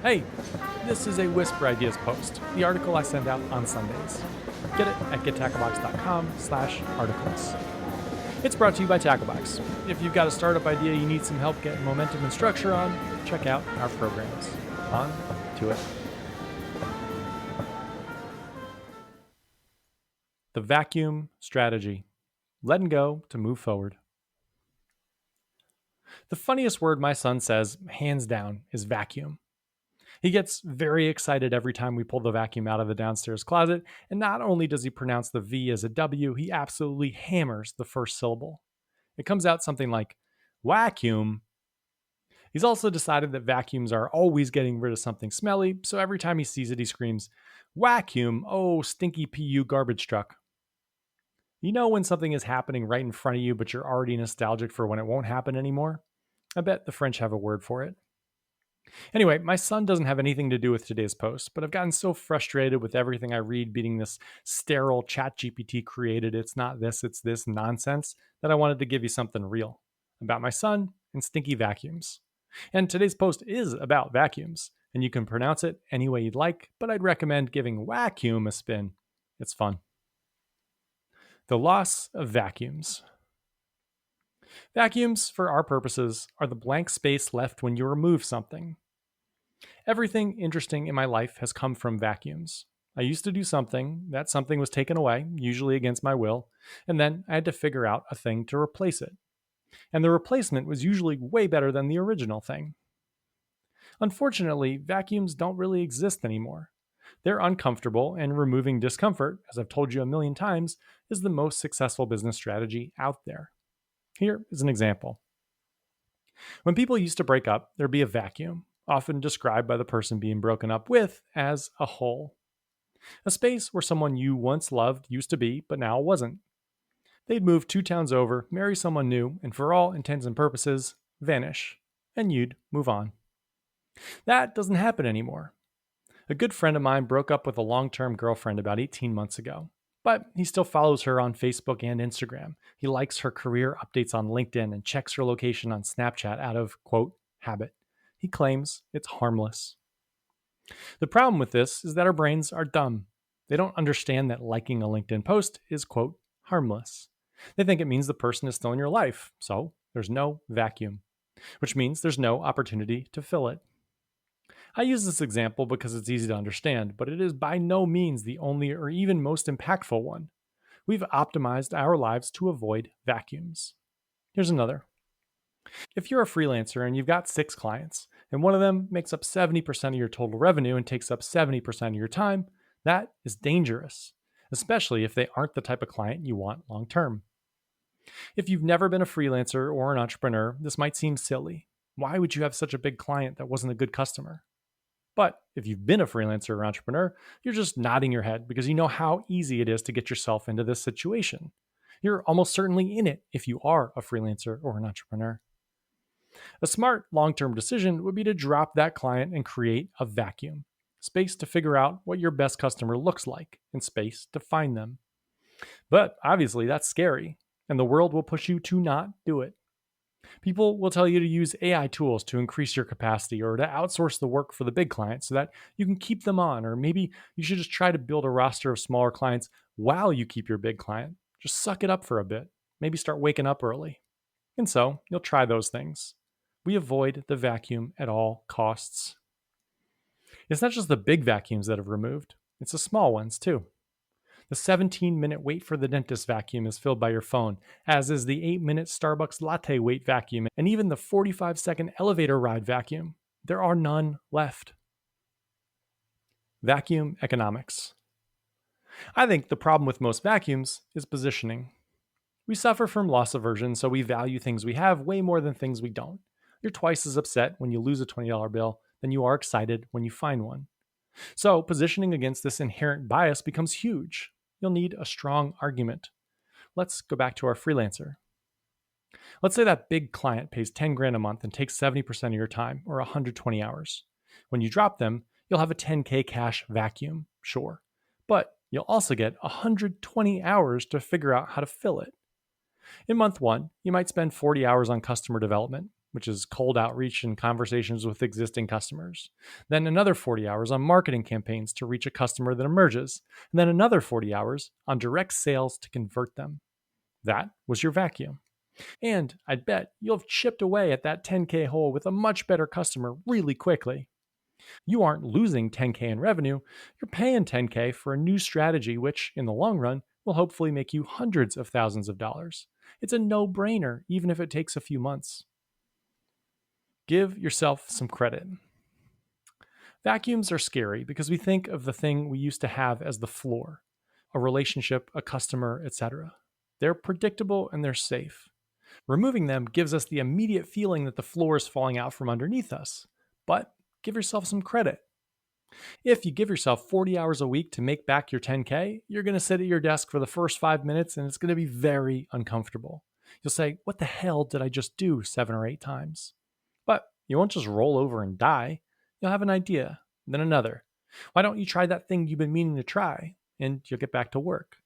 Hey, this is a Whisper Ideas post, the article I send out on Sundays. Get it at gettacklebox.com/articles. It's brought to you by Tacklebox. If you've got a startup idea you need some help getting momentum and structure on, check out our programs. On to it. The vacuum strategy. Letting go to move forward. The funniest word my son says, hands down, is vacuum. He gets very excited every time we pull the vacuum out of the downstairs closet, and not only does he pronounce the V as a W, he absolutely hammers the first syllable. It comes out something like, vacuum. He's also decided that vacuums are always getting rid of something smelly, so every time he sees it, he screams, vacuum, oh, stinky PU garbage truck. You know when something is happening right in front of you, but you're already nostalgic for when it won't happen anymore? I bet the French have a word for it. Anyway, my son doesn't have anything to do with today's post, but I've gotten so frustrated with everything I read beating this sterile ChatGPT created it's not this, it's this nonsense that I wanted to give you something real about my son and stinky vacuums. And today's post is about vacuums, and you can pronounce it any way you'd like, but I'd recommend giving vacuum a spin. It's fun. The loss of vacuums. Vacuums, for our purposes, are the blank space left when you remove something. Everything interesting in my life has come from vacuums. I used to do something, that something was taken away, usually against my will, and then I had to figure out a thing to replace it. And the replacement was usually way better than the original thing. Unfortunately, vacuums don't really exist anymore. They're uncomfortable, and removing discomfort, as I've told you a million times, is the most successful business strategy out there. Here is an example. When people used to break up, there'd be a vacuum, often described by the person being broken up with as a hole. A space where someone you once loved used to be, but now wasn't. They'd move 2 towns over, marry someone new, and for all intents and purposes, vanish. And you'd move on. That doesn't happen anymore. A good friend of mine broke up with a long term girlfriend about 18 months ago. But he still follows her on Facebook and Instagram. He likes her career updates on LinkedIn and checks her location on Snapchat out of, quote, habit. He claims it's harmless. The problem with this is that our brains are dumb. They don't understand that liking a LinkedIn post is, quote, harmless. They think it means the person is still in your life, so there's no vacuum, which means there's no opportunity to fill it. I use this example because it's easy to understand, but it is by no means the only or even most impactful one. We've optimized our lives to avoid vacuums. Here's another. If you're a freelancer and you've got 6 clients, and one of them makes up 70% of your total revenue and takes up 70% of your time, that is dangerous, especially if they aren't the type of client you want long term. If you've never been a freelancer or an entrepreneur, this might seem silly. Why would you have such a big client that wasn't a good customer? But if you've been a freelancer or entrepreneur, you're just nodding your head because you know how easy it is to get yourself into this situation. You're almost certainly in it if you are a freelancer or an entrepreneur. A smart long term decision would be to drop that client and create a vacuum space to figure out what your best customer looks like, and space to find them. But obviously, that's scary, and the world will push you to not do it. People will tell you to use AI tools to increase your capacity or to outsource the work for the big clients so that you can keep them on. Or maybe you should just try to build a roster of smaller clients while you keep your big client. Just suck it up for a bit. Maybe start waking up early. And so you'll try those things. We avoid the vacuum at all costs. It's not just the big vacuums that have removed, it's the small ones too. The 17-minute wait for the dentist vacuum is filled by your phone, as is the 8-minute Starbucks latte wait vacuum, and even the 45-second elevator ride vacuum. There are none left. Vacuum economics. I think the problem with most vacuums is positioning. We suffer from loss aversion, so we value things we have way more than things we don't. You're twice as upset when you lose a $20 bill than you are excited when you find one. So, positioning against this inherent bias becomes huge. You'll need a strong argument. Let's go back to our freelancer. Let's say that big client pays 10 grand a month and takes 70% of your time, or 120 hours. When you drop them, you'll have a 10K cash vacuum, sure. But you'll also get 120 hours to figure out how to fill it. In month 1, you might spend 40 hours on customer development, which is cold outreach and conversations with existing customers. Then another 40 hours on marketing campaigns to reach a customer that emerges. And then another 40 hours on direct sales to convert them. That was your vacuum. And I'd bet you'll have chipped away at that 10K hole with a much better customer really quickly. You aren't losing 10K in revenue, you're paying 10K for a new strategy, which, in the long run, will hopefully make you hundreds of thousands of dollars. It's a no brainer, even if it takes a few months. Give yourself some credit. Vacuums are scary because we think of the thing we used to have as the floor, a relationship, a customer, etc. They're predictable and they're safe. Removing them gives us the immediate feeling that the floor is falling out from underneath us. But give yourself some credit. If you give yourself 40 hours a week to make back your 10K, you're going to sit at your desk for the first 5 minutes and it's going to be very uncomfortable. You'll say, "What the hell did I just do 7 or 8 times?" But you won't just roll over and die. You'll have an idea, then another. Why don't you try that thing you've been meaning to try? And you'll get back to work.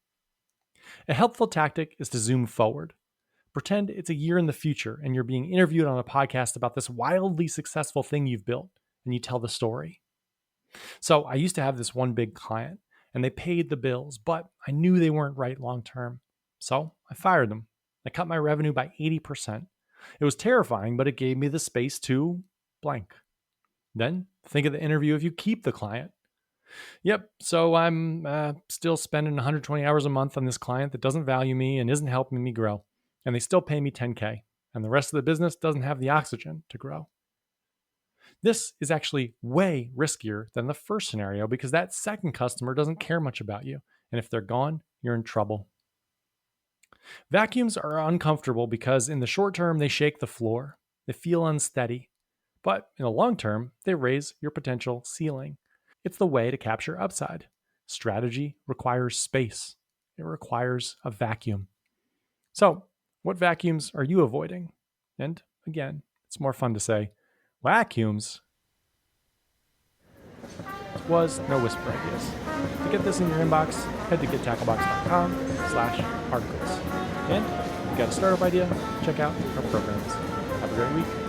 A helpful tactic is to zoom forward. Pretend it's a year in the future and you're being interviewed on a podcast about this wildly successful thing you've built, and you tell the story. So I used to have this one big client, and they paid the bills, but I knew they weren't right long term. So I fired them. I cut my revenue by 80%. It was terrifying, but it gave me the space to blank. Then think of the interview if you keep the client. Yep, so I'm still spending 120 hours a month on this client that doesn't value me and isn't helping me grow. And they still pay me 10K, and the rest of the business doesn't have the oxygen to grow. This is actually way riskier than the first scenario because that second customer doesn't care much about you. And if they're gone, you're in trouble. Vacuums are uncomfortable because in the short term, they shake the floor. They feel unsteady. But in the long term, they raise your potential ceiling. It's the way to capture upside. Strategy requires space. It requires a vacuum. So, what vacuums are you avoiding? And again, it's more fun to say, vacuums. This was No Whisper Ideas. To get this in your inbox, head to gettacklebox.com/articles. And if you got a startup idea, check out our programs. Have a great week.